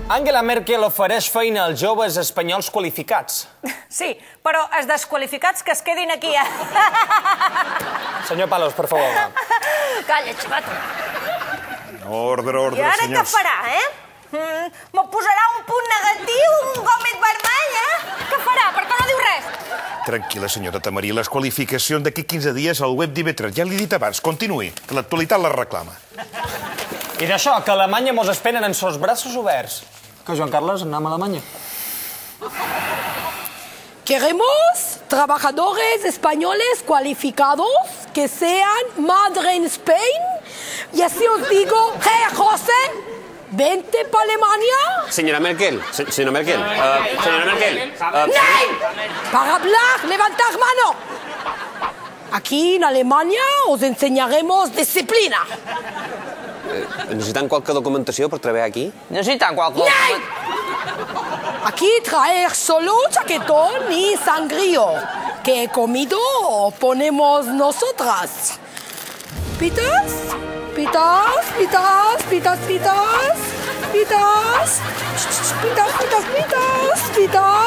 Angela Merkel ofereix feina als joves espanyols qualificats. Sí, però els desqualificats que es quedin aquí, Senyor Palos, per favor. Calla, xivato. Ordre, I ara senyors. què farà, Me posarà un punt negatiu, un gòmet vermell, Què farà? Per què no diu res? Tranquil·la, senyoreta Maria. Les qualificacions d'aquí 15 dies al web d'IV3. Ja l'he dit abans. Continuï, que l'actualitat la reclama. I d'això, que a Alemanya mos esperen en sos braços oberts. Que, Joan Carles, anem a Alemanya. Queremos trabajadores españoles cualificados que sean Made in Spain. Y así os digo, hey, José, vente para Alemania. Señora Merkel, señora Merkel, señora Merkel. ¡Ney! Para hablar, levantad mano. Aquí en Alemania os enseñaremos disciplina. Necessitan qualque documentació per treballar aquí? Necesitan qualque... ¡Ney! Aquí traer solo chaquetón y sangrío. Que he comido ponemos nosotras. ¿Pitas? Pitas, pitas, pitas, pitas. Pitas. Pitas, pitas, pitas, pitas.